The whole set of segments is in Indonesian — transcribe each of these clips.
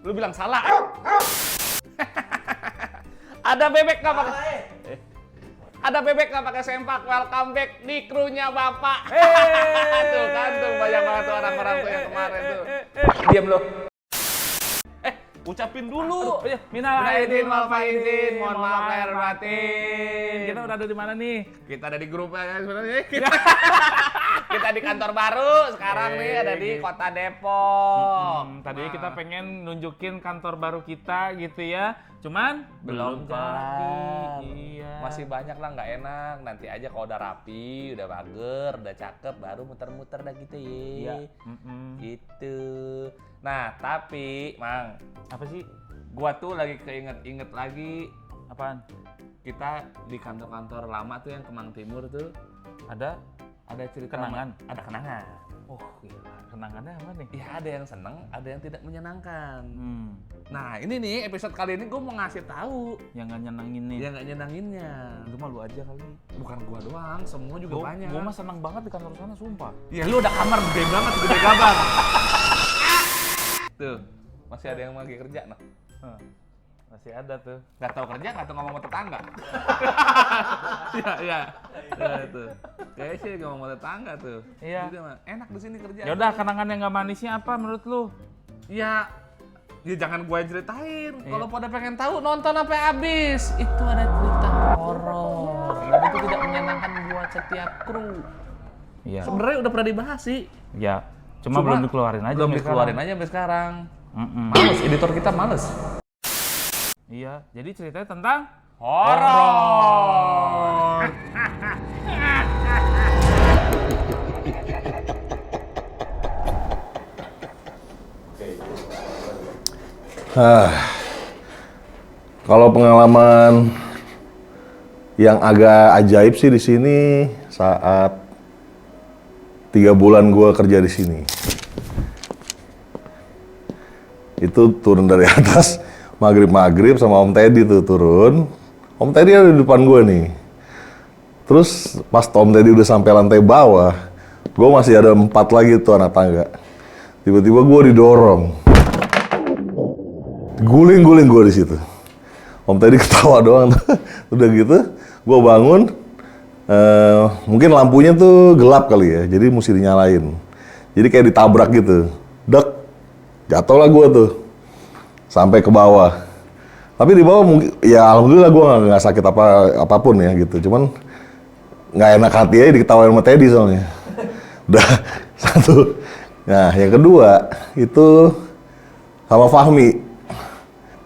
Lu bilang salah. Ada bebek nggak pakai? Ada bebek nggak pakai sempak? Welcome back di krunya Bapak. Tuh kan tuh banyak banget tuh orang-orang tuh yang kemarin tuh. Diam lo. Ucapin dulu. Minal Aidin wal faizin, mohon maaf lahir batin. Kita udah ada di mana nih? Kita ada di grup ya sebenarnya. Kita di kantor baru sekarang nih, ada di Kota Depok. Tadi kita pengen nunjukin kantor baru kita gitu ya. Cuman belum jadi. Iya. Masih banyak lah nggak enak. Nanti aja kalau udah rapi, udah bager, udah cakep, baru muter-muter dah gitu ya. Iya. Gitu. Nah, tapi Mang, Apa sih? gua tuh lagi keinget-inget lagi Apaan? kita di kantor-kantor lama tuh yang Kemang Timur tuh Ada cerita kenangan? ada kenangan. Oh gila, kenangannya apa nih? Ya ada yang seneng, ada yang tidak menyenangkan. Nah ini nih episode kali ini gue mau ngasih tahu Yang nggak nyenengin nih. yang nggak nyenanginnya. Itu mah lu aja kali. Bukan gua doang, semua juga banyak. Gua mah seneng banget di kantor sana, sumpah. Ya lu udah kamar gede banget, gede gabar. Tuh, masih ada yang lagi kerja nah. Masih ada tuh. Nggak tahu kerja, nggak tahu ngomong sama tetangga. Iya. Ya, tuh. Kayaknya sih ngomong sama tetangga tuh. Iya. Jadi mah enak di sini kerja. Ya udah, kenangan yang nggak manisnya apa menurut lu? Ya jangan gue ceritain. Iya. Kalau pada pengen tahu nonton sampai habis. Itu ada cerita horor. Dan itu tidak menyenangkan buat setiap kru. Iya. Sebenarnya udah pernah dibahas sih. Ya, cuma belum dikeluarin aja. Belum sampai dikeluarin sekarang. aja sampai sekarang. Males, editor kita males. Iya, jadi ceritanya tentang Horor. Kalau pengalaman yang agak ajaib sih di sini saat 3 bulan gue kerja di sini. Itu turun dari atas maghrib sama Om Teddy tuh turun. Om Teddy ada di depan gue nih. Terus pas Om Teddy udah sampai lantai bawah, gue masih ada 4 lagi tuh anak tangga. Tiba-tiba gue didorong. Guling-guling gue di situ. Om Teddy ketawa doang. Udah gitu, gue bangun. Mungkin lampunya tuh gelap kali ya, jadi mesti dinyalain. Jadi kayak ditabrak gitu. Dek, jatuhlah gue tuh. Sampai ke bawah. Tapi di bawah mungkin, ya alhamdulillah gue nggak sakit apapun ya gitu. Cuman nggak enak hati aja diketawain sama Teddy soalnya. Udah, satu. Nah, yang kedua itu sama Fahmi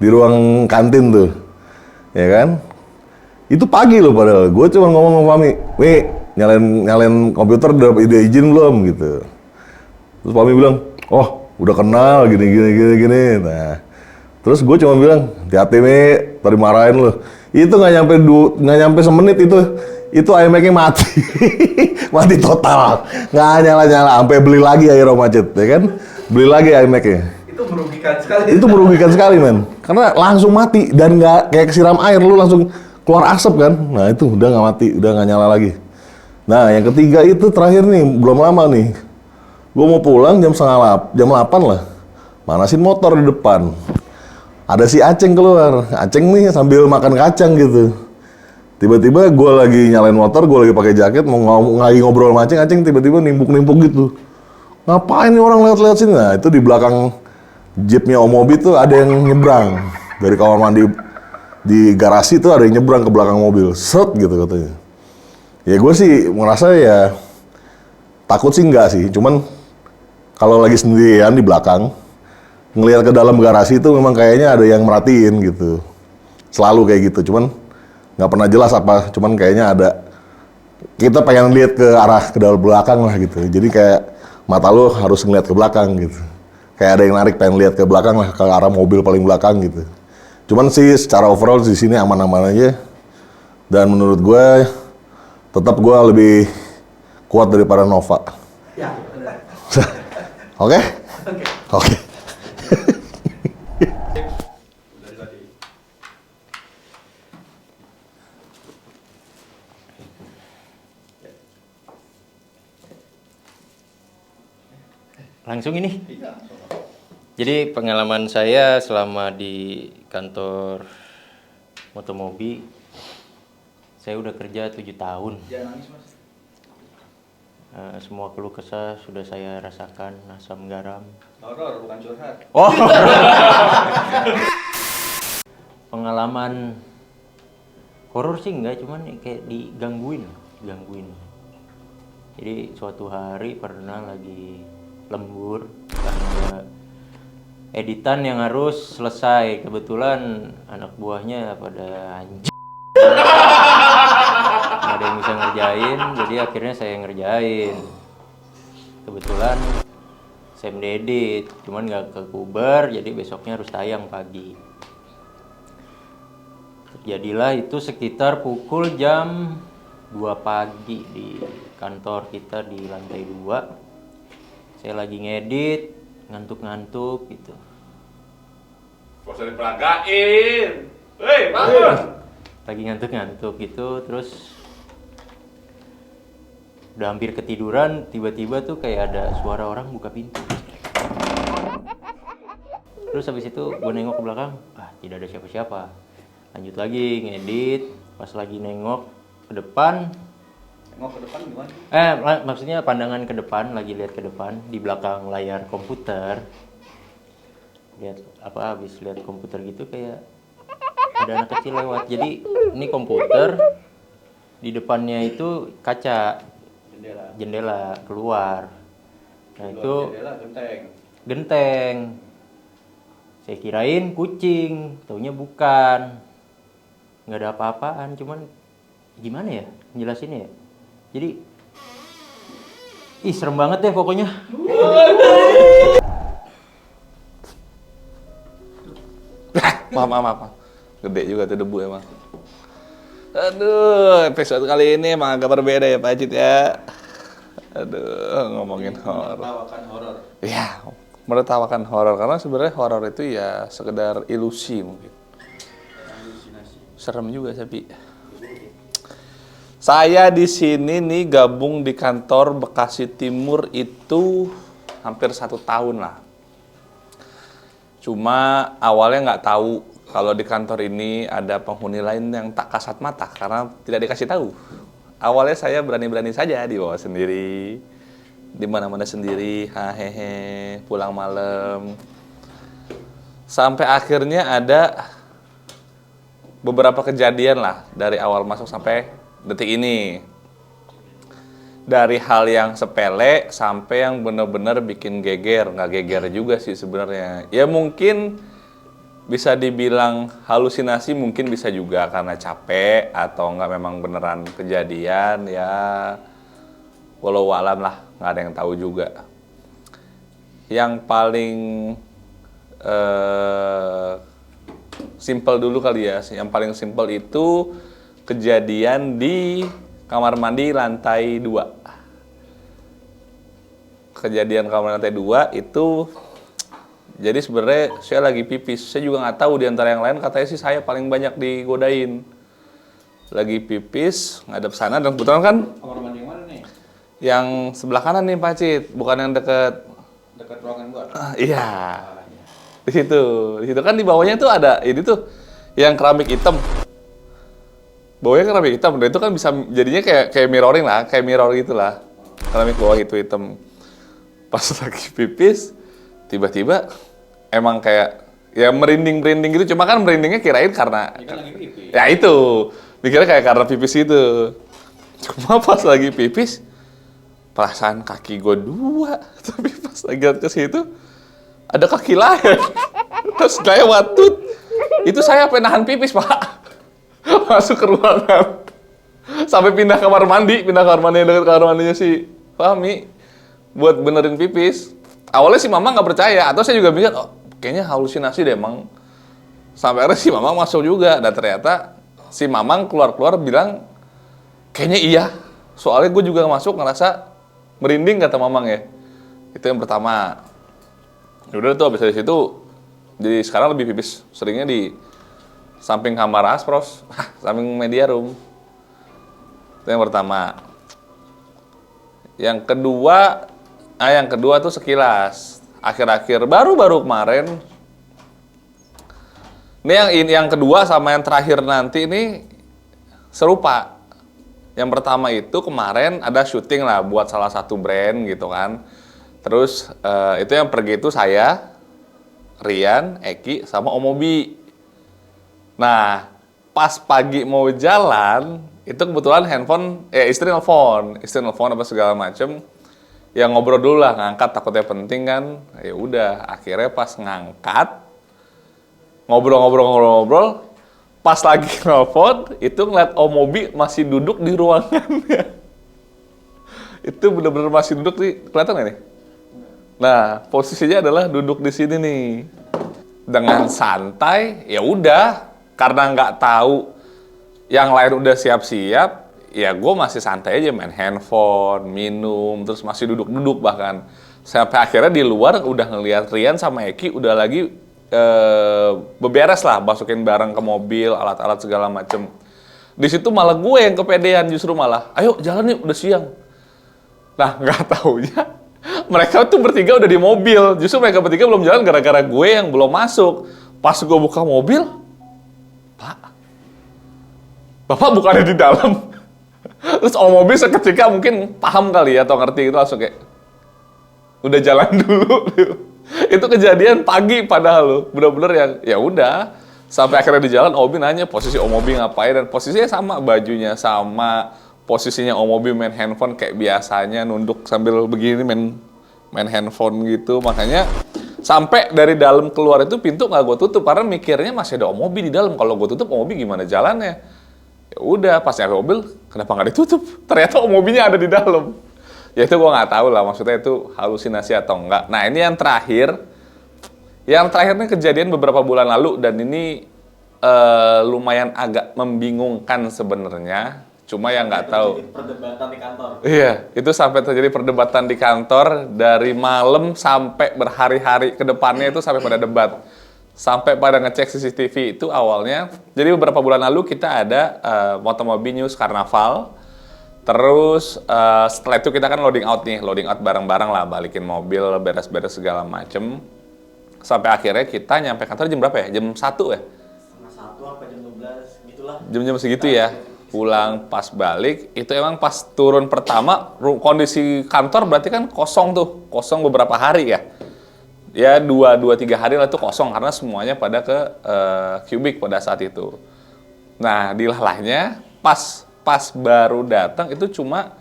di ruang kantin tuh, ya kan? Itu pagi loh padahal. Gue cuma ngomong sama Fahmi, "Wih, nyalain komputer udah izin belum?" gitu. Terus Fahmi bilang, "Oh, udah kenal gini." Nah, terus gue cuma bilang, "Hati-hati nih, tadi marahin lo." Itu nggak nyampe semenit itu iMac-nya mati. Mati total. Nggak nyala-nyala, sampai beli lagi akhirnya macet, ya kan? Beli lagi iMac-nya. Itu merugikan sekali. Itu merugikan sekali, men. Karena langsung mati dan nggak kayak kesiram air, lu langsung keluar asap kan. Nah, itu udah nggak mati, udah nggak nyala lagi. Nah, yang ketiga itu terakhir nih, belum lama nih. Gue mau pulang jam 8 lah. Manasin motor di depan. Ada si Aceng keluar. Aceng nih sambil makan kacang gitu. Tiba-tiba gue lagi nyalain motor, gue lagi pakai jaket, lagi ngobrol sama Aceng tiba-tiba nimpuk-nimpuk gitu. Ngapain nih orang lewat-lewat sini? Nah, itu di belakang jeepnya Om Mobi tuh ada yang nyebrang. Dari kamar mandi di garasi tuh ada yang nyebrang ke belakang mobil. Set gitu katanya. Ya gue sih merasa ya takut sih enggak sih. Cuman kalau lagi sendirian di belakang, ngelihat ke dalam garasi itu memang kayaknya ada yang merhatiin gitu. Selalu kayak gitu. Cuman nggak pernah jelas apa. Cuman kayaknya ada. Kita pengen lihat ke arah ke dalam belakang lah gitu. Jadi kayak mata lo harus ngeliat ke belakang gitu. Kayak ada yang narik pengen lihat ke belakang lah, ke arah mobil paling belakang gitu. Cuman sih secara overall di sini aman-aman aja. Dan menurut gue tetap gue lebih kuat daripada Nova. Ya, benar. Oke? Oke. langsung ini. Jadi pengalaman saya selama di kantor Motomobi, saya udah kerja 7 tahun. Jangan nangis, Mas. Semua keluh kesah sudah saya rasakan, asam garam. Horor, bukan curhat. Oh. Pengalaman horor sih enggak, cuman kayak digangguin. Jadi suatu hari pernah lagi lembur karena editan yang harus selesai. Kebetulan anak buahnya pada anjing. Nggak ada yang bisa ngerjain, jadi akhirnya saya ngerjain. Kebetulan saya mendedit, cuman nggak kekuber, jadi besoknya harus tayang pagi. Jadilah itu sekitar pukul jam 2 pagi di kantor kita di lantai 2. Saya lagi ngedit, ngantuk-ngantuk gitu. Gak usah diperagain. Hei, bangun. Lagi ngantuk-ngantuk gitu, terus udah hampir ketiduran, tiba-tiba tuh kayak ada suara orang buka pintu. Terus habis itu gue nengok ke belakang, tidak ada siapa-siapa. Lanjut lagi ngedit, pas lagi nengok ke depan. Nengok ke depan gimana? Maksudnya pandangan ke depan, lagi lihat ke depan di belakang layar komputer. Lihat apa, habis lihat komputer gitu kayak ada anak kecil lewat. Jadi ini komputer, di depannya itu kaca, jendela keluar. Nah itu Jendela genteng. Saya kirain kucing, taunya bukan. Nggak ada apa-apaan, cuman gimana ya jelasinnya ya. Jadi serem banget deh pokoknya. Maaf. Gede juga tuh debu emang. Aduh, episode kali ini emang agak berbeda ya Pak Cid ya. Aduh, ngomongin horor. Menertawakan horor. Iya, menertawakan horor karena sebenarnya horor itu ya sekedar ilusi mungkin. Serem juga tapi. Saya di sini nih gabung di kantor Bekasi Timur itu hampir 1 tahun lah. Cuma awalnya nggak tahu kalau di kantor ini ada penghuni lain yang tak kasat mata karena tidak dikasih tahu. Awalnya saya berani-berani saja dibawa sendiri, di mana-mana sendiri, hahehe, pulang malam. Sampai akhirnya ada beberapa kejadian lah dari awal masuk sampai detik ini. Dari hal yang sepele sampai yang benar-benar bikin geger. Nggak geger juga sih sebenarnya. Ya mungkin bisa dibilang halusinasi, mungkin bisa juga karena capek atau nggak memang beneran kejadian. Ya walau alam lah, nggak ada yang tahu juga. Yang paling simple dulu kali ya. Yang paling simple itu kejadian di kamar mandi lantai 2. Kejadian kamar lantai 2 itu jadi sebenarnya saya lagi pipis. Saya juga nggak tahu, di antara yang lain katanya sih saya paling banyak digodain. Lagi pipis, ngadep sana dan kebetulan kan Kamar mandi yang mana nih? yang sebelah kanan nih Pak Cid, bukan yang deket. Dekat ruangan gua. Iya. Di situ kan di bawahnya tuh ada ini tuh yang keramik hitam. Bawahnya keramik hitam, dan itu kan bisa jadinya kayak mirroring lah, kayak mirror gitulah. Keramik bawah itu hitam. Pas lagi pipis, tiba-tiba emang kayak ya merinding gitu, cuma kan merindingnya kirain karena Ini kan lagi pipis. ya itu dikira kayak karena pipis itu. Cuma pas lagi pipis perasaan kaki gue 2, tapi pas lagi lihat ke situ ada kaki lain. Terus lewat tuh, itu saya sampai nahan pipis Pak. Masuk ke ruangan sampai pindah kamar mandi yang dekat kamar mandinya si Fahmi buat benerin pipis. Awalnya si Mama nggak percaya, atau saya juga mikir kayaknya halusinasi deh emang. Sampai akhirnya si Mamang masuk juga, dan ternyata si Mamang keluar bilang kayaknya iya, soalnya gue juga masuk ngerasa merinding kata Mamang ya. Itu yang pertama. Udah tuh habis dari situ, jadi sekarang lebih pipis seringnya di samping kamar Aspros, samping media room. Itu yang pertama. Yang kedua tuh sekilas. akhir-akhir baru-baru kemarin. Ini yang kedua sama yang terakhir nanti ini serupa. Yang pertama itu kemarin ada syuting lah buat salah satu brand gitu kan. Terus itu yang pergi itu saya, Rian, Eki, sama Om Obi. Nah, pas pagi mau jalan, itu kebetulan istri nelfon apa segala macem. Ya ngobrol dulu lah, ngangkat takutnya penting kan. Ya udah, akhirnya pas ngangkat, ngobrol, pas lagi nelfon, itu ngeliat Om Obi masih duduk di ruangannya. Itu bener-bener masih duduk nih, kelihatan nggak nih? Nah, posisinya adalah duduk di sini nih. Dengan santai, ya udah, karena nggak tahu yang lain udah siap-siap, ya gue masih santai aja main handphone, minum, terus masih duduk-duduk bahkan. Sampai akhirnya di luar udah ngeliat Rian sama Eki udah lagi beberes lah, masukin barang ke mobil, alat-alat segala macem. Di situ malah gue yang kepedean justru malah, ayo jalan nih udah siang. Nah nggak taunya mereka tuh bertiga udah di mobil. Justru mereka bertiga belum jalan gara-gara gue yang belum masuk. Pas gue buka mobil, Bapak bukannya di dalam. Terus Om Obi seketika mungkin paham kali ya atau ngerti itu langsung kayak udah jalan dulu. Itu kejadian pagi padahal loh, bener-bener yang ya udah sampai akhirnya di jalan Obi nanya posisi Om Obi ngapain dan posisinya sama, bajunya sama, posisinya Om Obi main handphone kayak biasanya nunduk sambil begini main handphone gitu. Makanya sampai dari dalam keluar itu pintu nggak gue tutup karena mikirnya masih ada Om Obi di dalam. Kalau gue tutup Om Obi gimana jalannya? Ya udah pas nyampe mobil kenapa nggak ditutup? Ternyata Om Obinya ada di dalam. Ya itu gue nggak tahu lah, maksudnya itu halusinasi atau enggak. Nah ini yang terakhir ini kejadian beberapa bulan lalu dan ini lumayan agak membingungkan sebenarnya. Cuma yang nggak tahu. Perdebatan di kantor. Iya, itu sampai terjadi perdebatan di kantor dari malam sampai berhari-hari ke depannya itu sampai pada debat. Sampai pada ngecek CCTV itu awalnya. Jadi beberapa bulan lalu kita ada Motomobi News Karnaval. Terus setelah itu kita kan loading out bareng-bareng lah, balikin mobil, beres-beres segala macem. Sampai akhirnya kita nyampe kantor jam berapa ya? Jam 1 ya? Setengah 1 apa jam 12 gitulah. Jam-jam segitu ya. Pulang pas balik, itu emang pas turun pertama, kondisi kantor berarti kan kosong beberapa hari ya. Ya 2-3 hari lah itu kosong karena semuanya pada ke Cubic pada saat itu. Nah dilahnya pas baru datang itu cuma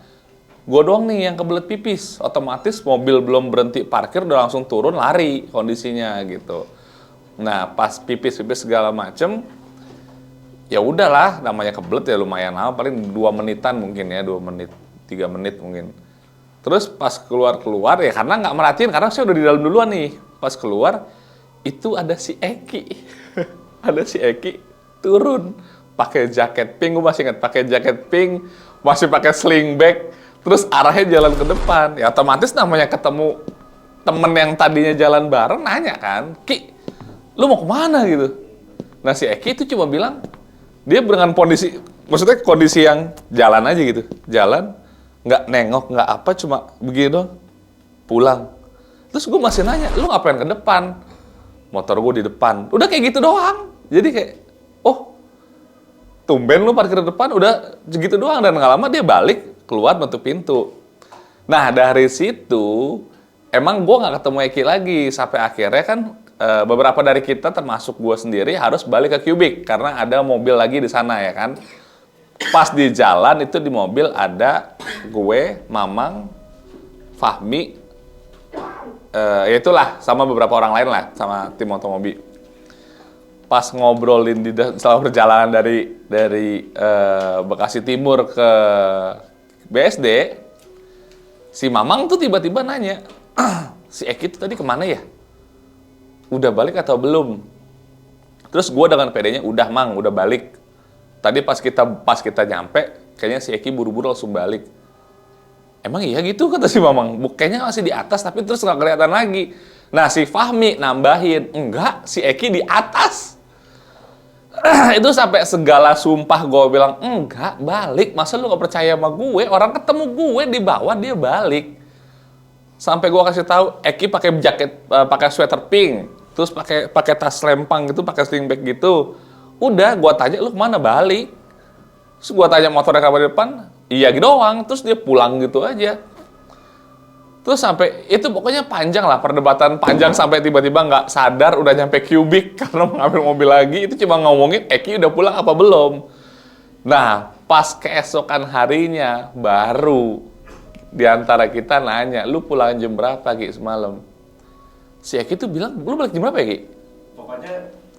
gue doang nih yang kebelet pipis. Otomatis mobil belum berhenti parkir udah langsung turun lari kondisinya gitu. Nah pas pipis segala macem, ya udahlah namanya kebelet ya lumayan lama, paling 2 menitan mungkin ya, 2 menit, 3 menit mungkin. Terus pas keluar ya karena nggak merhatiin karena saya udah di dalam duluan nih. Pas keluar itu ada si Eki. Ada si Eki turun pakai jaket pink, gue masih ingat pakai jaket pink, masih pakai sling bag, terus arahnya jalan ke depan. Ya otomatis namanya ketemu temen yang tadinya jalan bareng nanya kan, Ki, lu mau kemana gitu? Nah si Eki itu cuma bilang, dia dengan kondisi, maksudnya kondisi yang jalan aja gitu, jalan, nggak nengok, nggak apa, cuma begini doang, pulang. Terus gue masih nanya, lu ngapain ke depan? Motor gue di depan, udah kayak gitu doang. Jadi kayak, oh, tumben lu parkir di depan, udah segitu doang. Dan nggak lama dia balik, keluar nutup pintu. Nah dari situ, emang gue nggak ketemu Eki lagi. Sampai akhirnya kan beberapa dari kita, termasuk gue sendiri, harus balik ke Cubic. Karena ada mobil lagi di sana ya kan. Pas di jalan itu di mobil ada gue, Mamang, Fahmi, ya itulah, sama beberapa orang lain lah, sama tim Motomobi. Pas ngobrolin selama perjalanan dari Bekasi Timur ke BSD, si Mamang tuh tiba-tiba nanya, si Eki tuh tadi kemana ya? Udah balik atau belum? Terus gue dengan pedenya, udah Mang, udah balik. Tadi pas kita nyampe, kayaknya si Eki buru-buru langsung balik. Emang iya gitu kata si Mamang, kayaknya masih di atas tapi terus nggak kelihatan lagi. Nah si Fahmi nambahin, enggak, si Eki di atas. Itu sampai segala sumpah gue bilang, enggak, balik. Masa lu gak percaya sama gue? Orang ketemu gue di bawah, dia balik. Sampai gua kasih tahu, Eki pakai jaket, pakai sweater pink, terus pakai tas lempang gitu, pakai sling bag gitu. Udah, gua tanya lu kemana, balik. Terus gua tanya motornya kabar di depan, iya gitu doang. Terus dia pulang gitu aja. Terus sampai itu pokoknya panjang lah, perdebatan panjang sampai tiba-tiba nggak sadar udah nyampe Cubic karena mengambil mobil lagi. Itu cuma ngomongin Eki udah pulang apa belum. Nah, pas keesokan harinya baru di antara kita nanya, lu pulang jam berapa Ki semalam? Si Eki tuh bilang, lu balik jam berapa ya Ki? Pokoknya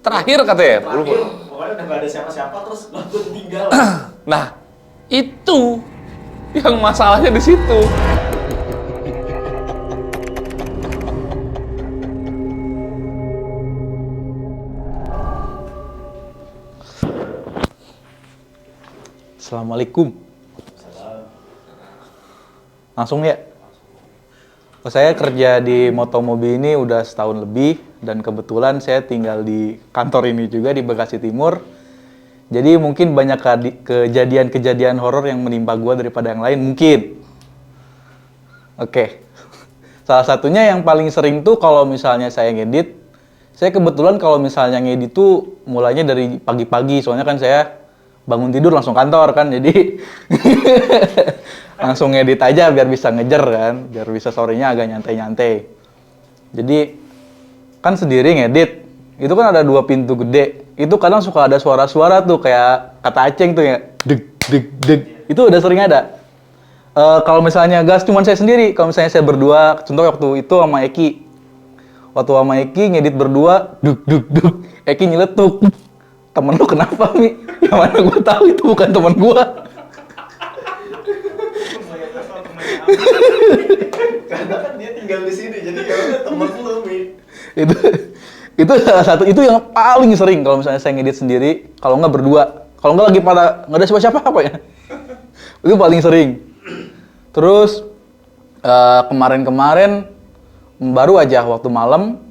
Terakhir katanya. terakhir, pokoknya udah gak ada siapa-siapa terus langsung tinggal. Nah, itu yang masalahnya di situ. Assalamualaikum. Langsung ya. Saya kerja di Motomobi ini udah setahun lebih dan kebetulan saya tinggal di kantor ini juga di Bekasi Timur. Jadi mungkin banyak kejadian-kejadian horor yang menimpa gue daripada yang lain mungkin. Oke. Salah satunya yang paling sering tuh kalau misalnya saya ngedit, saya kebetulan kalau misalnya ngedit tuh mulainya dari pagi-pagi, soalnya kan saya bangun tidur langsung kantor kan, jadi langsung ngedit aja biar bisa ngejar kan, biar bisa sorenya agak nyantai-nyantai. Jadi kan sendiri ngedit, itu kan ada 2 pintu gede, itu kadang suka ada suara-suara tuh kayak kata Aceng tuh ya, deg deg deg, itu udah sering ada. Kalau misalnya gas cuman saya sendiri, kalau misalnya saya berdua, contoh waktu itu sama Eki, waktu sama Eki ngedit berdua, dug dug dug, Eki nyeletuk. Temen lu kenapa, Mi? Yang mana gue tahu itu bukan temen gue. Karena kan dia tinggal di sini, jadi ya udah temen lu, Mi. itu salah satu, itu yang paling sering kalau misalnya saya ngedit sendiri, kalau nggak berdua. Kalau nggak lagi pada, nggak ada siapa-siapa apa ya. Itu paling sering. Terus, kemarin-kemarin, baru aja waktu malam,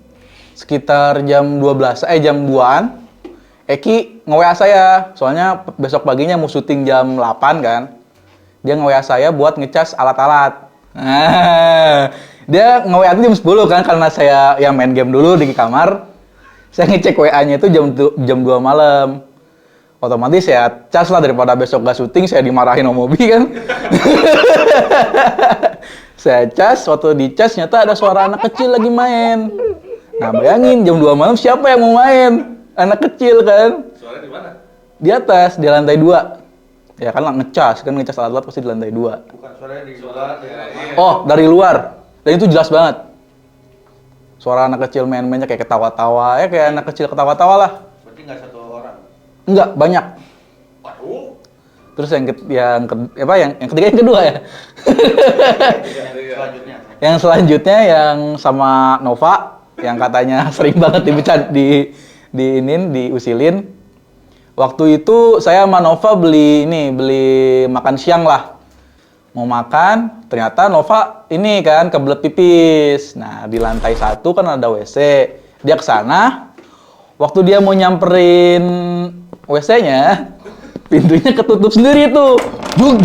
sekitar jam 2-an, Eki nge-WA saya, soalnya besok paginya mau syuting jam 8 kan. Dia nge-WA saya buat ngecas alat-alat. Nah, dia nge-WA itu jam 10 kan, karena saya yang main game dulu di kamar. Saya ngecek WA-nya itu jam 2 malam. Otomatis saya cas lah daripada besok gak syuting, saya dimarahin sama Mobi kan. Saya cas, waktu dicas nyata ada suara anak kecil lagi main. Nah bayangin, jam 2 malam siapa yang mau main? Anak kecil kan. Suaranya di mana? Di atas, di lantai 2. Ya kan ngecas alat-alat pasti di lantai 2. Bukan suaranya di luar. Oh, dari luar. Dan itu jelas banget. Suara anak kecil main-mainnya kayak ketawa-tawa, ya kayak anak kecil ketawa-tawa lah. Berarti nggak satu orang. Enggak, banyak. Waduh. Terus yang ketiga yang kedua ya. Selanjutnya. Yang selanjutnya yang sama Nova yang katanya sering banget diusilin. Waktu itu saya sama Nova beli makan siang lah. Mau makan, ternyata Nova ini kan kebelet pipis. Nah, di lantai 1 kan ada WC. Dia ke sana. Waktu dia mau nyamperin WC-nya, pintunya ketutup sendiri tuh. Bug.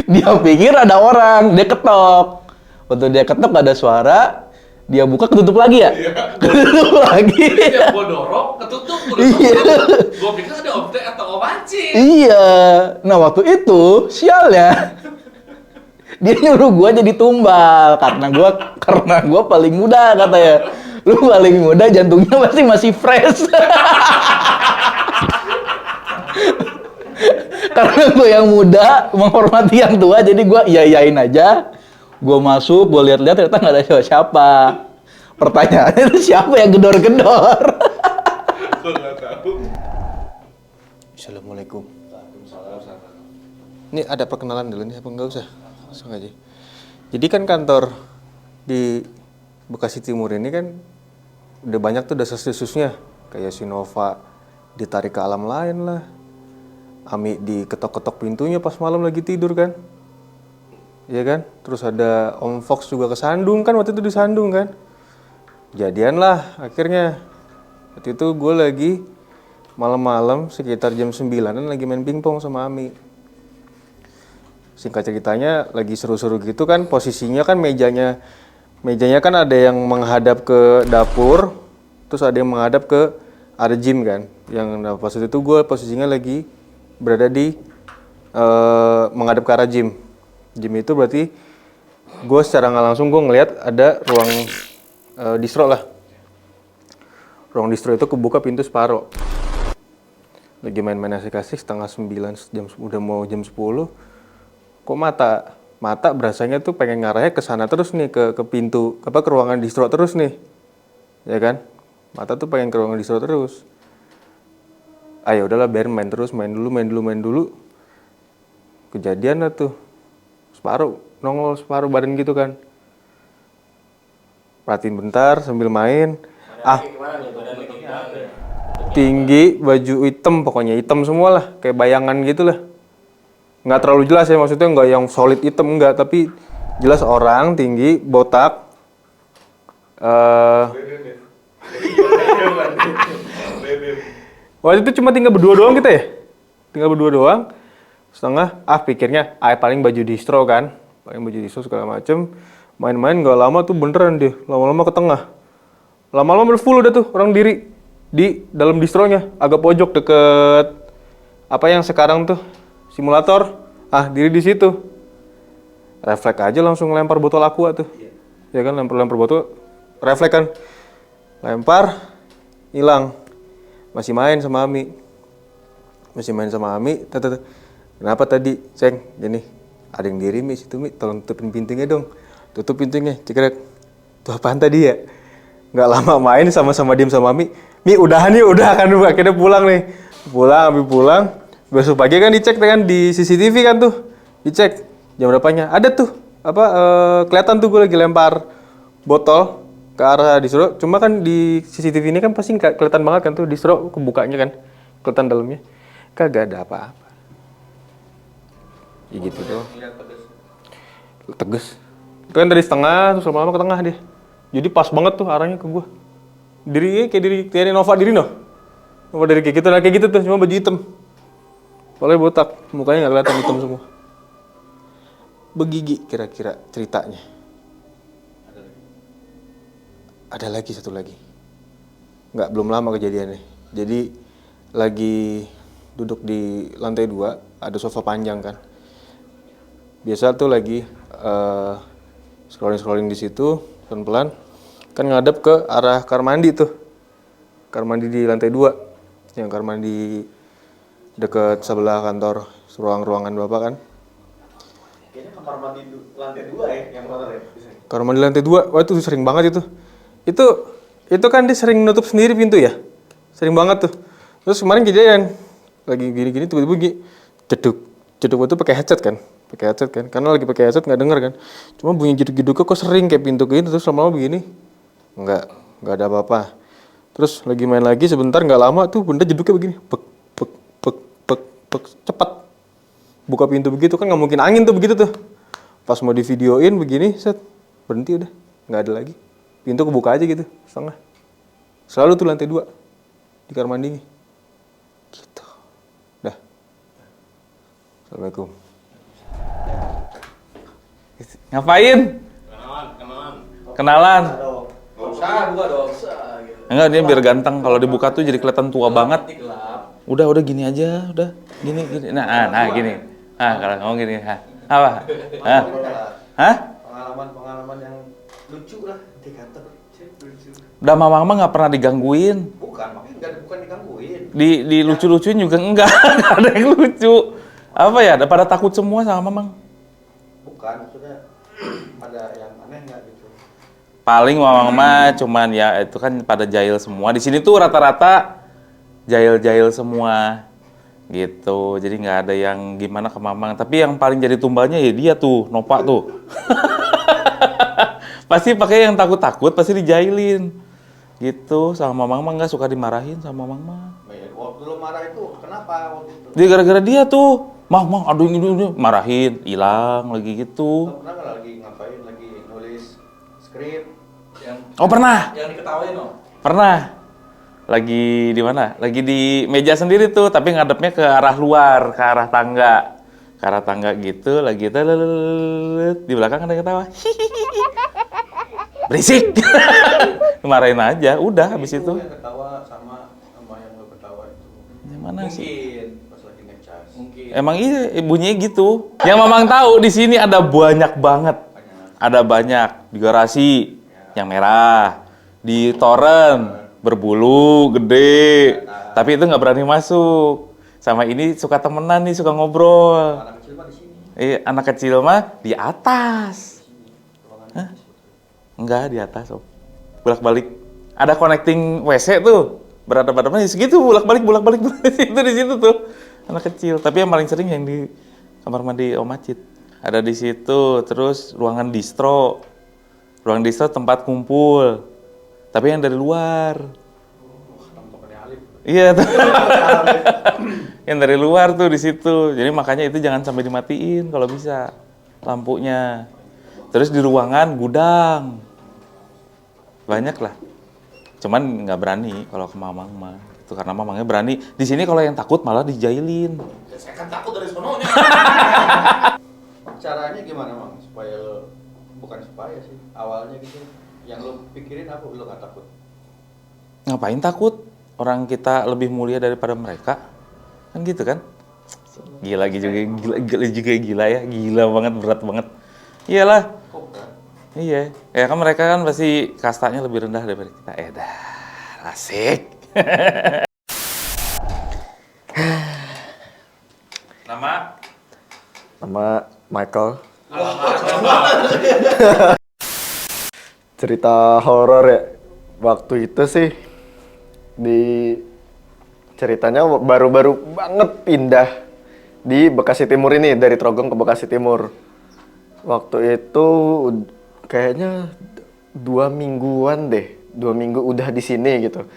Dia pikir ada orang, dia ketok. Waktu dia ketok ada suara, dia buka ketutup lagi ya? Iya. Ketutup lagi. Dia gua dorong, ketutup. Iya. Gua pikir ada objek atau omancing. Iya. Nah waktu itu sialnya dia nyuruh gua jadi tumbal karena gua paling muda katanya. Lu paling muda, jantungnya pasti masih fresh. Karena gue yang muda menghormati yang tua, jadi gue iyain aja. Gue masuk, gue lihat-lihat ternyata nggak ada siapa-siapa. Pertanyaannya itu siapa yang gedor-gedor? Gua nggak tahu. Assalamualaikum. Ini ada perkenalan dulu nih, apa enggak usah? Langsung aja. Jadi kan kantor di Bekasi Timur ini kan udah banyak tuh desas-desusnya. Kayak si Nova ditarik ke alam lain lah. Ami diketok-ketok pintunya pas malam lagi tidur kan. Iya kan? Terus ada Om Fox juga kesandung kan, waktu itu disandung kan. Jadian lah akhirnya. Waktu itu gue lagi malam-malam sekitar jam 9-an lagi main pingpong sama Ami. Singkat ceritanya lagi seru-seru gitu kan, posisinya kan mejanya kan ada yang menghadap ke dapur, terus ada yang menghadap ke area gym kan. Yang pas itu gue posisinya lagi berada di menghadap ke arah gym. Gym itu berarti gue secara nggak langsung gue ngelihat ada ruang distro lah. Ruang distro itu kebuka pintu separuh. Lagi main-main asik-asik setengah 9 jam, udah mau jam 10. Kok mata berasanya tuh pengen ngarahnya ke sana terus nih, ke pintu ke ruangan distro terus nih. Ya kan? Mata tuh pengen ke ruangan distro terus. Ayo udahlah biarin main terus, main dulu. Kejadian lah tuh. Nongol separuh badan gitu kan. Perhatiin bentar sambil main. Tinggi, baju hitam, pokoknya hitam semua lah, kayak bayangan gitu lah. Nggak terlalu jelas ya, maksudnya nggak yang solid hitam, nggak, tapi jelas orang tinggi, botak. Waktu itu cuma tinggal berdua doang kita ya? Tinggal berdua doang. Setengah, pikirnya, paling baju distro kan. Paling baju distro segala macem. Main-main nggak lama tuh beneran deh, lama-lama ke tengah. Lama-lama udah full udah tuh, orang diri di dalam distronya, agak pojok deket apa yang sekarang tuh simulator, diri di situ. Refleks aja langsung lempar botol aqua tuh. Ya kan, lempar botol, refleks kan. Lempar, hilang. Masih main sama Ami. Kenapa tadi, Ceng? Gini, ada yang diri Mi situ Mi, tolong tutupin pintunya dong. Tutup pintunya, cekrek. Tuh apaan tadi ya? Nggak lama main sama-sama diem sama Mi. Mi udahan yuk, udah kan, akhirnya pulang nih. Ami pulang. Besok pagi kan dicek kan di CCTV kan tuh. Dicek jam berapanya. Ada tuh kelihatan tuh gue lagi lempar botol ke arah distro. Cuma kan di CCTV ini kan pasti kelihatan banget kan tuh distro kebukanya kan. Kelihatan dalamnya. Kagak ada apa-apa. Ya gitu doang. Tegas. Itu kan dari setengah terus lama-lama ke tengah dia. Jadi pas banget tuh arahnya ke gua. Kayak Nova diri no. Nova dari kayak gitu tuh, cuma baju hitam. Soalnya botak, mukanya nggak kelihatan hitam semua. Begigi kira-kira ceritanya. Ada lagi satu lagi. Belum lama kejadiannya. Jadi lagi duduk di lantai 2, ada sofa panjang kan. Biasa tuh lagi scrolling di situ, pelan-pelan kan ngadep ke arah kamar mandi tuh. Kamar mandi di lantai 2. Yang kamar mandi deket sebelah kantor ruangan Bapak kan. Kayaknya kamar mandi lantai 2 ya yang kotor ya. Kamar mandi lantai 2. Wah, itu sering banget itu. Itu kan dia sering nutup sendiri pintu ya. Sering banget tuh. Terus kemarin kejadian lagi gini-gini tiba-tiba jeduk itu pakai headset kan. Karena lagi pakai headset nggak denger kan. Cuma bunyi jeduk-jeduknya kok sering kayak pintu gitu, terus lama-lama begini. Enggak ada apa-apa. Terus lagi main lagi sebentar, nggak lama tuh benda jeduknya begini. Pek, cepat. Buka pintu begitu kan nggak mungkin angin tuh begitu tuh. Pas mau di videoin begini, set, berhenti udah. Nggak ada lagi. Pintu kebuka aja gitu, setengah. Selalu tuh lantai 2 di kamar mandi. Gitu. Dah. Assalamualaikum. Ngapain? Kenalan. Enggak, dia biar ganteng. Kalau dibuka tuh jadi kelihatan tua banget. Udah gini aja, udah. Gini. Nah, gini. Kalau ngomong gini, apa? Hah? Pengalaman yang lucu lah di kantor. Lucu. Udah mama nggak pernah digangguin. Bukan digangguin. Di lucu-lucuin juga enggak. Nggak ada yang lucu. Apa ya? Pada takut semua sama mamang. Bukan, maksudnya ada yang aneh nggak gitu. Paling mama cuman ya itu kan pada jahil semua. Di sini tuh rata-rata jahil-jahil semua. Gitu. Jadi nggak ada yang gimana ke mamang. Tapi yang paling jadi tumbalnya ya dia tuh, Nova tuh. Pasti pakai yang takut-takut, pasti dijailin. Gitu, sama mamang nggak suka dimarahin sama mamang. Waktu lu marah itu kenapa waktu itu? Dia gara-gara dia tuh. Mang, aduh ini marahin, hilang lagi gitu. Pernah nggak lagi ngapain? Lagi nulis skrip? Oh pernah. Yang diketawain no? Pernah. Lagi di mana? Lagi di meja sendiri tuh, tapi ngadepnya ke arah luar, ke arah tangga. ke arah tangga gitu, lagi di belakang ada yang ketawa. Berisik. Marahin aja, udah habis itu. Yang ketawa sama yang lo ketawa itu. Yang mana sih? Mungkin pas lagi ngecas. Mungkin. Emang iya, bunyinya gitu. Yang Mamang tahu di sini ada banyak banget. Ada banyak di garasi yang merah, di toren berbulu gede, tapi itu nggak berani masuk. Sama ini suka temenan nih, suka ngobrol. Anak kecil mah di sini. Anak kecil mah di atas. Hah? Enggak, di atas, Om. Bolak-balik. Ada connecting WC tuh. Berada-berada segitu, bolak-balik di situ tuh. Anak kecil, tapi yang paling sering yang di kamar mandi Om Acit. Ada di situ, terus ruangan distro. Ruang distro tempat kumpul. Tapi yang dari luar. Iya tuh. Yang dari luar tuh di situ. Jadi makanya itu jangan sampai dimatiin kalau bisa lampunya. Terus di ruangan gudang. Banyak lah. Cuman nggak berani kalau ke Mamang mah. Itu karena Mamangnya berani. Di sini kalau yang takut malah dijailin. Ya, saya kan takut dari sononya. Caranya gimana, Mang? Bukan supaya sih. Awalnya gitu. Yang lo pikirin apa? Lo nggak takut? Ngapain takut? Orang kita lebih mulia daripada mereka. Kan gitu kan? Gila ya. Gila banget, berat banget. Iyalah. Iya. Ya kan mereka kan pasti kastanya lebih rendah daripada kita. Dah, asik. Nama? Nama Michael. Cerita horor ya. Waktu itu sih ceritanya baru-baru banget pindah di Bekasi Timur ini, dari Trogong ke Bekasi Timur. Waktu itu kayaknya 2 mingguan deh, 2 minggu udah di sini gitu.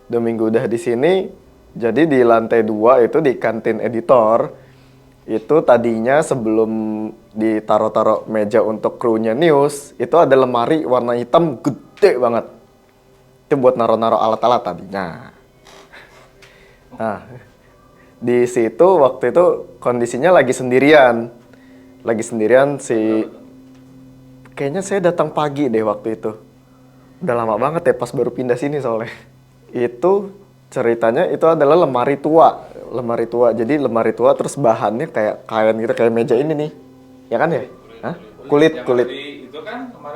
2 minggu udah di sini, jadi di lantai 2 itu di kantin editor, itu tadinya sebelum ditaro-taro meja untuk krunya news, itu ada lemari warna hitam gede banget. Itu buat naro-naro alat-alat tadinya. Nah, di situ waktu itu kondisinya lagi sendirian. Kayaknya saya datang pagi deh waktu itu. Udah lama banget ya pas baru pindah sini soalnya. Itu ceritanya itu adalah lemari tua. Jadi lemari tua terus bahannya kayak kain gitu, kayak meja ini nih. Ya kan ya? Hah? Kulit.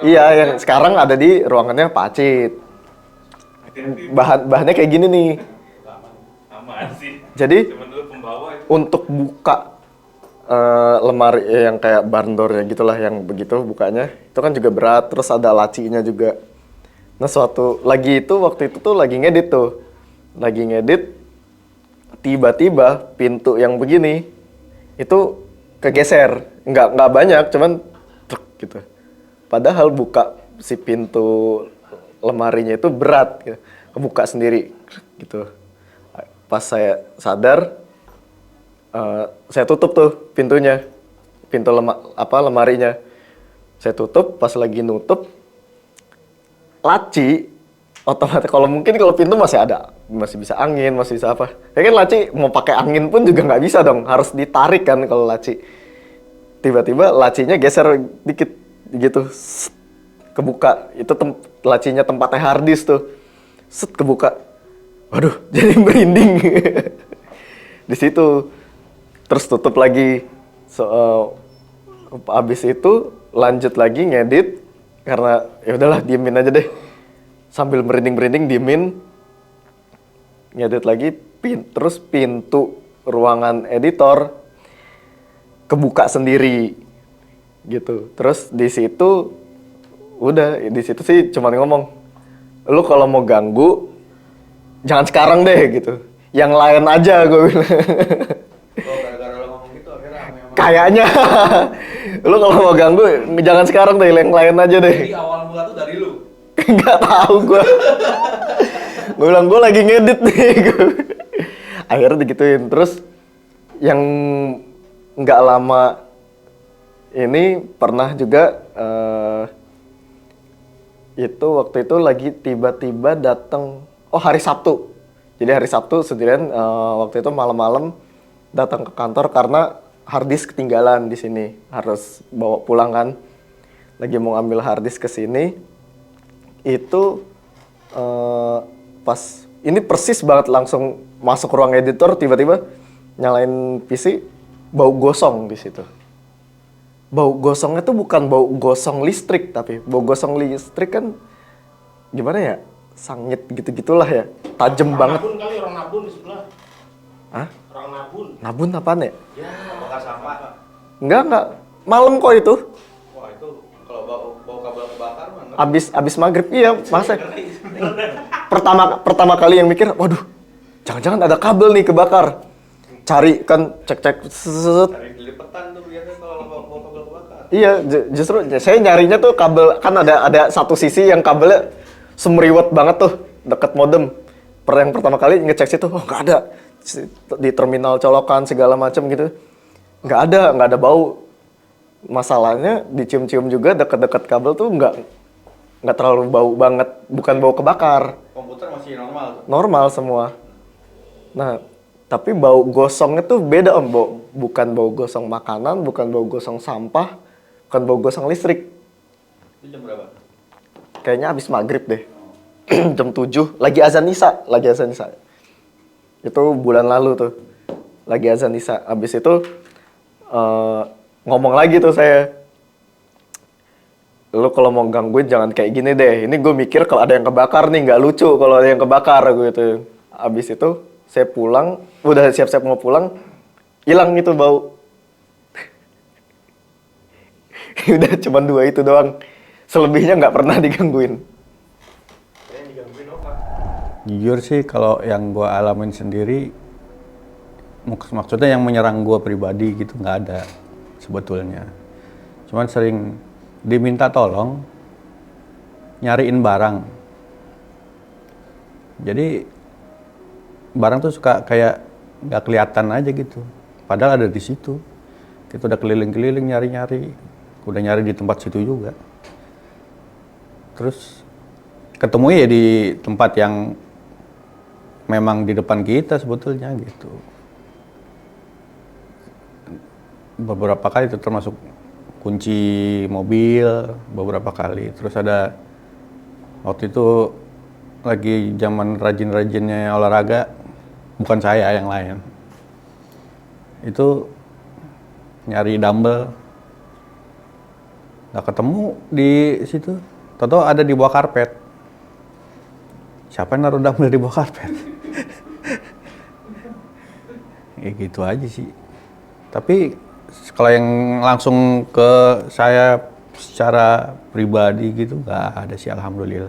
Iya, yang sekarang ada di ruangannya Pak Acit. Bahannya kayak gini nih. Jadi untuk buka lemari yang kayak barn door ya gitulah, yang begitu bukanya itu kan juga berat, terus ada lacinya juga. Nah waktu itu tuh lagi ngedit tiba-tiba pintu yang begini itu kegeser, nggak banyak, cuman truk gitu. Padahal buka si pintu lemarinya itu berat, gitu. Kebuka sendiri gitu. Pas saya sadar, saya tutup tuh pintunya, lemarinya. Saya tutup, pas lagi nutup, laci otomatis kalau pintu masih bisa angin, masih bisa apa. Ya kan laci mau pakai angin pun juga nggak bisa dong, harus ditarik kan kalau laci. Tiba-tiba lacinya geser dikit gitu, kebuka. Itu lacinya tempatnya harddisk tuh, kebuka. Waduh, jadi merinding. Di situ terus tutup lagi. Abis itu lanjut lagi ngedit, karena ya udahlah diemin aja deh. Sambil merinding diemin, ngedit lagi, terus pintu ruangan editor kebuka sendiri gitu. Terus di situ sih cuman ngomong, lu kalau mau ganggu jangan sekarang deh gitu, yang lain aja, gue bilang. Oh, gara-gara lo ngomong gitu akhirnya Kayaknya lu kalau mau ganggu jangan sekarang deh, yang lain aja deh. Jadi awal mula tuh dari lu. Nggak tahu gue. Gue bilang gue lagi ngedit nih. Akhirnya digituin. Terus yang nggak lama ini pernah juga itu waktu itu lagi tiba-tiba datang. Oh, hari Sabtu. Jadi hari Sabtu sendirian waktu itu malam-malam datang ke kantor karena harddisk ketinggalan di sini, harus bawa pulang kan. Lagi mau ambil harddisk ke sini, itu pas ini persis banget langsung masuk ruang editor, tiba-tiba nyalain PC, bau gosong di situ. Bau gosongnya tuh bukan bau gosong listrik, tapi bau gosong listrik kan gimana ya, sangit gitu-gitulah ya, tajem banget. Nabun kali, orang nabun di sebelah. Hah? Orang nabun. Nabun apaan ya? Ya, bakar sampah. Enggak, malam kok itu. Wah itu kalau bau kabel kebakar mana? Abis maghrib, iya masa. Pertama kali yang mikir, waduh, jangan-jangan ada kabel nih kebakar. Cari kan, cek set. Cari dilipetan tuh biasanya kalau bau kabel kebakar. Iya, justru saya nyarinya tuh kabel, kan ada satu sisi yang kabelnya semeriwet banget tuh deket modem. Yang pertama kali ngecek situ, oh nggak ada. Di terminal colokan segala macam gitu, nggak ada bau. Masalahnya dicium-cium juga deket-deket kabel tuh nggak terlalu bau banget, bukan bau kebakar. Komputer masih normal tuh. Normal semua. Nah, tapi bau gosongnya tuh beda om, bukan bau gosong makanan, bukan bau gosong sampah, bukan bau gosong listrik. Itu jam berapa? Kayaknya habis maghrib deh. Jam 7, lagi azan Isya. Itu bulan lalu tuh. Lagi azan Isya. Habis itu ngomong lagi tuh saya. Lu kalau mau gangguin jangan kayak gini deh. Ini gue mikir kalau ada yang kebakar nih, nggak lucu kalau ada yang kebakar gitu. Habis itu saya pulang, udah siap-siap mau pulang, hilang itu bau. Udah cuma 2 itu doang. Selebihnya nggak pernah digangguin. Jujur sih kalau yang gue alamin sendiri, maksudnya yang menyerang gue pribadi gitu nggak ada sebetulnya. Cuman sering diminta tolong nyariin barang. Jadi barang tuh suka kayak nggak kelihatan aja gitu. Padahal ada di situ. Kita udah keliling-keliling nyari-nyari, udah nyari di tempat situ juga. Terus ketemu ya di tempat yang memang di depan kita sebetulnya gitu. Beberapa kali itu termasuk kunci mobil beberapa kali. Terus ada waktu itu lagi zaman rajin-rajinnya olahraga, bukan saya, yang lain. Itu nyari dumbbell, nggak ketemu di situ. Tahu-tahu ada di bawah karpet. Siapa yang naruh dumbbell di bawah karpet? Ya gitu aja sih. Tapi kalau yang langsung ke saya secara pribadi gitu nggak ada sih, alhamdulillah.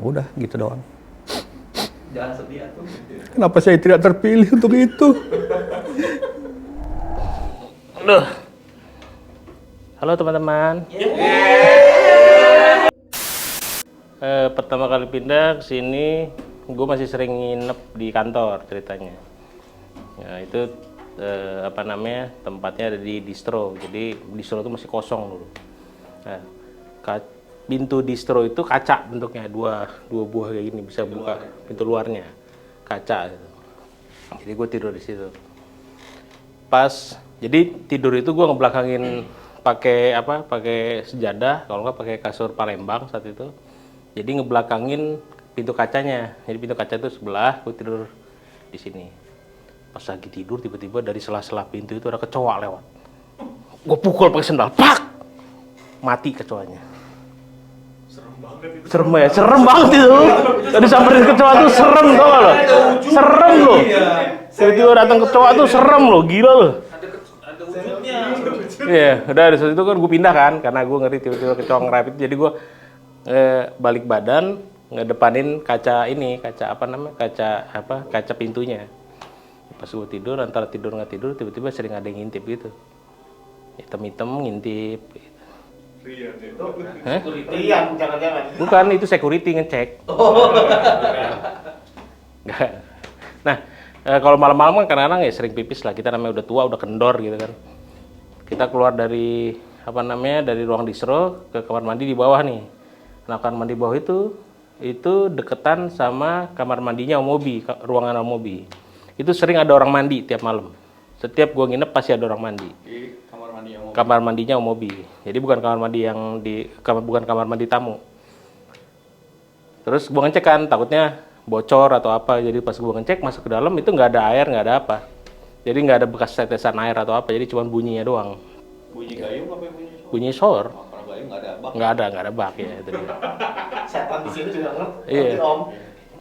Udah gitu doang. Jangan sedih tuh. Kenapa saya tidak terpilih untuk itu? Aduh. Halo teman-teman. Pertama kali pindah ke sini, gue masih sering nginep di kantor ceritanya. Ya, itu tempatnya ada di distro. Jadi distro itu masih kosong dulu. Nah, pintu distro itu kaca bentuknya, dua buah kayak gini, bisa buka pintu luarnya kaca gitu. Jadi gue tidur di situ. Jadi tidur itu gue ngebelakangin pakai sejadah, kalau nggak pakai kasur Palembang saat itu. Jadi ngebelakangin pintu kacanya. Jadi pintu kaca itu sebelah, gue tidur di sini. Pas lagi tidur tiba-tiba dari sela-sela pintu itu ada kecoa lewat. Gue pukul pakai sendal, pak! Mati kecoanya. Serem banget itu. Tadi samperin kecoa tuh serem, tau gak lo? Serem lo. Tiba-tiba datang kecoa tuh serem lo, gila lo. Ada wujudnya. Iya, udah dari situ kan gue pindah kan, karena gue ngerti tiba-tiba kecoa ngerapit. Jadi gue balik badan, ngedepanin kaca pintunya. Pas gue tidur, antara tidur nggak tidur, tiba-tiba sering ada yang ngintip gitu. Hitam-hitam ngintip. Gitu. Rian, jangan-jangan. Bukan, itu security ngecek. Nggak. Nah, kalau malam-malam kan kadang-kadang ya sering pipis lah. Kita namanya udah tua, udah kendor gitu kan. Kita keluar dari dari ruang distro ke kamar mandi di bawah nih. Nah, kamar mandi bawah itu deketan sama kamar mandinya Om Mobi, ruangan Om Mobi. Itu sering ada orang mandi tiap malam. Setiap gua nginep pasti ada orang mandi. Di kamar mandi yang mau. Kamar mandinya Omobi. Jadi bukan kamar mandi yang bukan kamar mandi tamu. Terus gua ngecek kan, takutnya bocor atau apa. Jadi pas gua ngecek masuk ke dalam itu nggak ada air, nggak ada apa. Jadi nggak ada bekas tetesan air atau apa. Jadi cuma bunyinya doang. Bunyi gayung apa bunyi shower? Bunyi shower. Oh, kalau gayung nggak ada bak. Nggak ada bak ya itu dia. Setan di sini juga ngerti Iya. Om.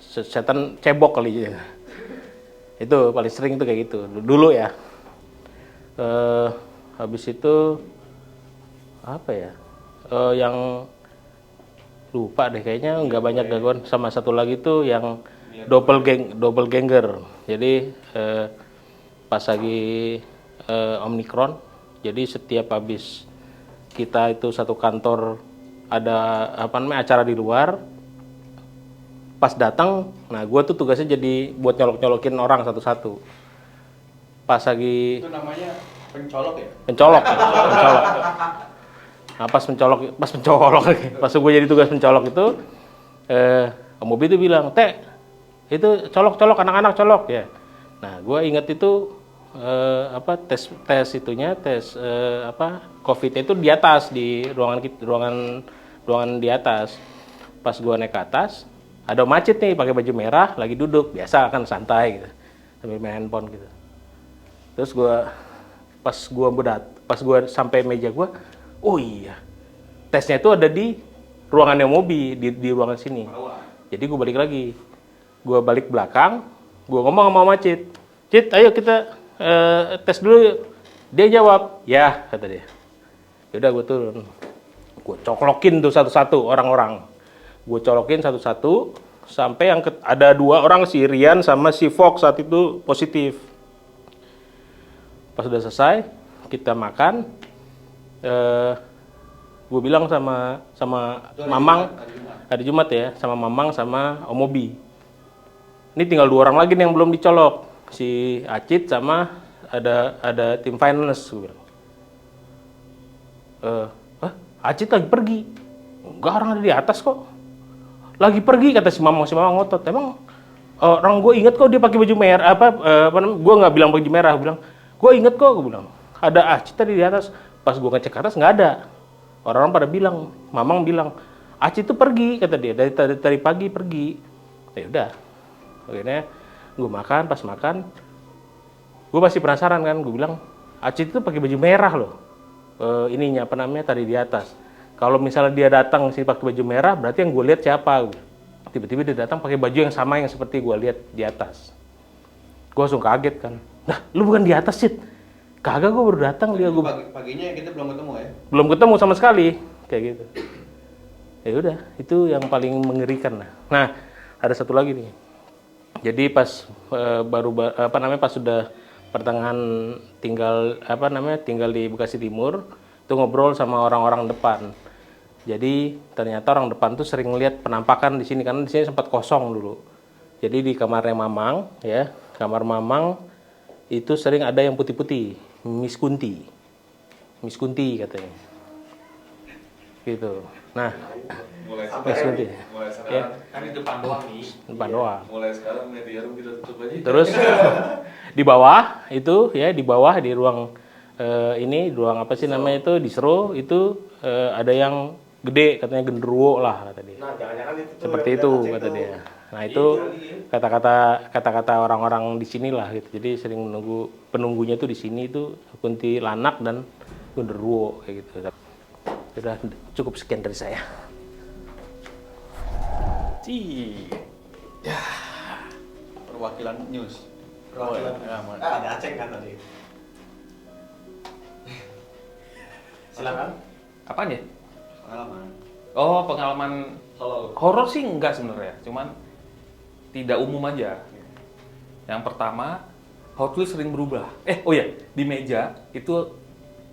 Setan cebok kali ya. Itu paling sering tuh kayak gitu. Dulu ya. Habis itu apa ya? Yang lupa deh kayaknya nggak banyak gangguan. Sama satu lagi tuh yang doppelganger. Jadi pas lagi Omikron, jadi setiap habis kita itu satu kantor ada acara di luar, pas datang, nah gue tuh tugasnya jadi buat nyolok-nyolokin orang satu-satu. Pas lagi Itu namanya pencolok ya? pencolok. Nah pas gue jadi tugas pencolok itu, Om Bobi itu bilang, "Teh, itu colok anak-anak colok ya." Nah gue inget itu tes COVID-nya itu di atas, di ruangan di atas. Pas gue naik ke atas, ada macet nih pakai baju merah lagi duduk, biasa kan santai gitu sambil main handphone gitu. Terus pas gue sampai meja gue, oh iya, tesnya itu ada di ruangannya Mobi, di ruangan sini. Jadi gue balik belakang, gue ngomong sama Macit, "Cit, ayo kita tes dulu yuk." Dia jawab, "Ya," kata dia. Yaudah gue turun, gue coklokin tuh satu-satu orang-orang. Gue colokin satu-satu sampai ada 2 orang, si Rian sama si Fox saat itu positif. Pas udah selesai, kita makan. Gue bilang sama Mamang, hari Jumat ya, sama Mamang sama Omobi. Ini tinggal 2 orang lagi nih yang belum dicolok, si Acit sama ada tim finance. Gue bilang, Acit lagi pergi. Enggak, orang ada di atas kok. Lagi pergi, kata si Mamang ngotot. Emang orang gue inget kok dia pakai baju merah, gue nggak bilang baju merah, gue bilang gue inget kok, gue bilang ada Acit tadi di atas. Pas gue ngecek ke atas nggak ada. Orang-orang pada bilang, Mamang bilang Acit itu pergi, kata dia, dari pagi pergi. Ya udah, akhirnya gue makan. Pas makan gue masih penasaran kan, gue bilang Acit itu pakai baju merah loh, tadi di atas. Kalau misalnya dia datang sih pakai baju merah, berarti yang gue lihat siapa? Tiba-tiba dia datang pakai baju yang sama yang seperti gue lihat di atas. Gue langsung kaget kan. Nah, lu bukan di atas, Cid? Kagak, gue baru datang. Paginya kita belum ketemu ya? Belum ketemu sama sekali, kayak gitu. Ya udah, itu yang paling mengerikan lah. Nah, ada satu lagi nih. Jadi pas pas sudah pertengahan tinggal di Bekasi Timur, itu ngobrol sama orang-orang depan. Jadi ternyata orang depan tuh sering ngeliat penampakan di sini karena di sini sempat kosong dulu. Jadi di kamarnya Mamang ya, kamar Mamang itu sering ada yang putih-putih, Miss Kunti katanya. Gitu. Nah, Miss Kunti. Mulai sekarang Ya. kan di depan doang nih. Depan doang. Mulai sekarang media room kita tutup aja. Terus di bawah itu ya, di bawah di ruang ruang apa sih namanya itu, distro itu ada yang gede, katanya genderuwo lah kata dia. Nah, jangan-jangan itu Seperti itu kata dia. Nah, itu kata-kata orang-orang di sini lah gitu. Jadi sering penunggunya tuh di sini itu kuntilanak dan genderuwo kayak gitu. Sudah cukup sekian dari saya. Ya. Perwakilan news. Ada Aceh kan tadi. Silakan. Apaan ya? Pengalaman. Oh, pengalaman horor sih enggak sebenarnya, cuman tidak umum aja. Yang pertama, Hot Wheels sering berubah. Oh ya, di meja itu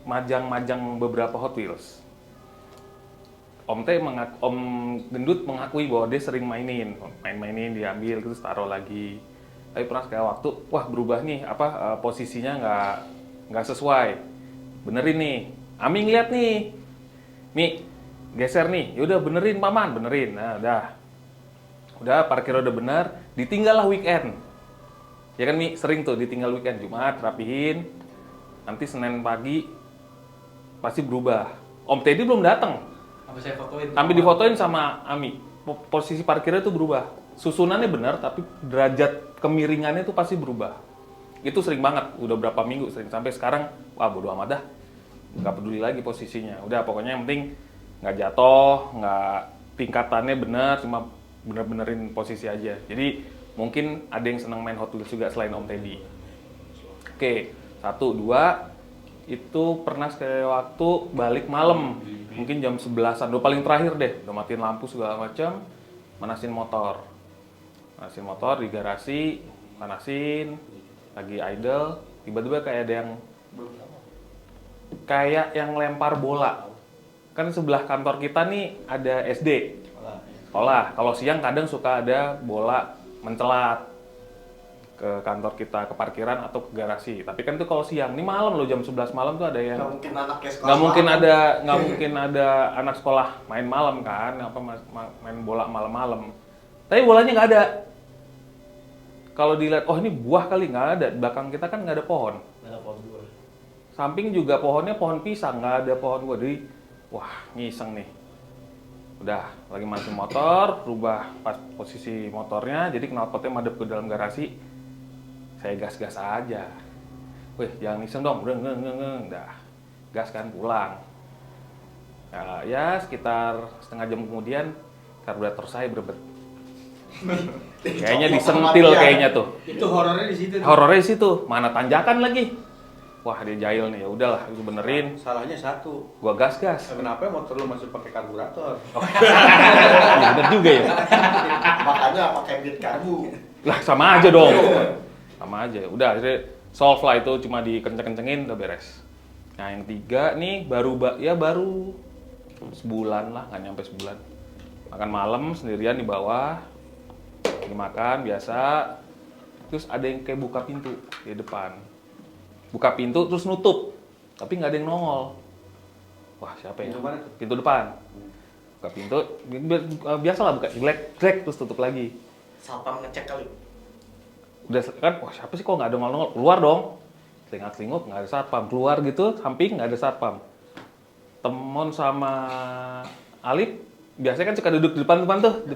majang-majang beberapa Hot Wheels. Om Gendut mengakui bahwa dia sering mainin, diambil terus taruh lagi. Tapi pernah sekali waktu, wah berubah nih, posisinya nggak sesuai. Benerin nih, Ami ngeliat nih, Mi geser nih, yaudah benerin Paman, benerin. Nah udah parkir udah bener, ditinggallah weekend. Ya kan Mi, sering tuh ditinggal weekend, Jumat rapihin, nanti Senin pagi pasti berubah. Om Teddy belum datang. Sampai difotoin sama Ami. Posisi parkirnya tuh berubah. Susunannya benar, tapi derajat kemiringannya tuh pasti berubah. Itu sering banget, udah berapa minggu sering. Sampai sekarang, wah bodo amat dah. Nggak peduli lagi posisinya. Udah pokoknya yang penting nggak jatuh, nggak tingkatannya benar, cuma bener-benerin posisi aja. Jadi mungkin ada yang senang main Hot Wheels juga selain Om Teddy. Oke, 1, 2, itu pernah sekali waktu balik malam. Mungkin jam 11-an, udah paling terakhir deh. Udah matiin lampu segala macam, manasin motor. Manasin motor di garasi, panasin, lagi idle, tiba-tiba kayak ada yang lempar bola. Kan sebelah kantor kita nih ada SD, sekolah. Kalau siang kadang suka ada bola mencelat ke kantor kita, ke parkiran atau ke garasi. Tapi kan itu kalau siang, ini malam loh, jam 11 malam tuh ada yang nggak mungkin ada anak sekolah main malam kan, main bola malam-malam. Tapi bolanya nggak ada. Kalau dilihat, oh ini buah kali, nggak ada. Di belakang kita kan nggak ada pohon. Samping juga pohonnya pohon pisang, nggak ada pohon buah. Jadi, wah ngiseng nih. Udah, lagi manasin motor, rubah pas posisi motornya, jadi knalpotnya madep ke dalam garasi. Saya gas-gas aja. Wih, jangan iseng dong, udah gas kan, pulang. Ya, sekitar setengah jam kemudian, karburator saya berebet. Kayaknya disentil kayaknya tuh. Itu horornya di situ. Horornya di situ, mana tanjakan lagi. Wah, dia jahil nih, ya udahlah, itu benerin. Salahnya satu. Gua gas-gas. Kenapa motor lu masih pakai karburator? Ya, bener juga ya. Makanya pakai bit karbu. Lah, sama aja dong. Sama aja. Udah, akhirnya solve lah itu, cuma dikenceng-kencengin, udah beres. Nah, yang 3 nih baru sebulan lah, nggak nyampe sebulan. Makan malam sendirian di bawah, lagi makan biasa. Terus ada yang kayak buka pintu di depan. Buka pintu terus nutup, tapi nggak ada yang nongol. Wah, siapa ya? Pintu depan. Buka pintu, biasalah buka, glek, terus tutup lagi. Satpam ngecek kali. Udah kan, wah siapa sih kok nggak ada nongol? Keluar dong. Selingkup nggak ada satpam. Keluar gitu, samping nggak ada satpam. Temon sama Alip biasanya kan suka duduk di depan tuh,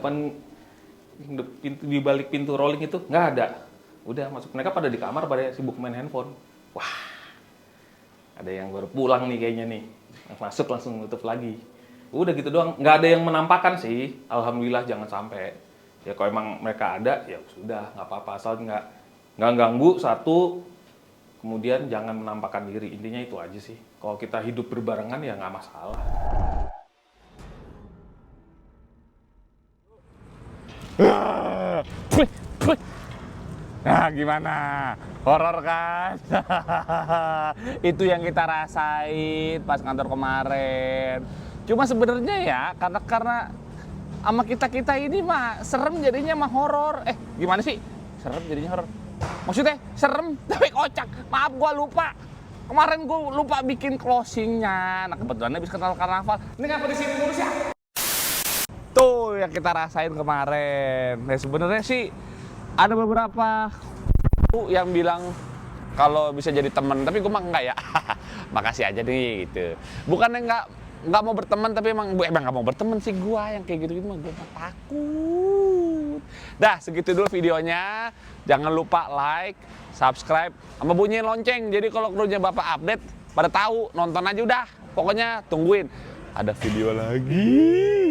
di balik pintu rolling itu, nggak ada. Udah masuk, mereka pada di kamar, pada sibuk main handphone. Wah, ada yang baru pulang nih kayaknya nih. Masuk langsung nutup lagi. Udah gitu doang, nggak ada yang menampakkan sih. Alhamdulillah jangan sampai. Ya kalau emang mereka ada, ya sudah nggak apa-apa, asal nggak ganggu satu. Kemudian jangan menampakkan diri. Intinya itu aja sih. Kalau kita hidup berbarengan ya nggak masalah. Nah, gimana? Horor kan? Itu yang kita rasain pas kantor kemarin. Cuma sebenarnya ya, karena sama kita ini mah serem jadinya mah horor. Gimana sih? Serem jadinya horor. Maksudnya serem tapi kocak. Maaf gua lupa. Kemarin gua lupa bikin closingnya. Nah, kebetulan habis kenal karnaval. Ini ngapa di sini terus ya? Tuh yang kita rasain kemarin. Nah, sebenarnya sih ada beberapa yang bilang kalau bisa jadi teman, tapi gue mah enggak ya. Makasih aja nih gitu. Bukannya nggak mau berteman, tapi emang nggak mau berteman sih gue yang kayak gitu-gitu mah gue takut. Dah segitu dulu videonya. Jangan lupa like, subscribe, sama bunyiin lonceng. Jadi kalau krunya Bapak update pada tahu, nonton aja udah. Pokoknya tungguin. Ada video lagi.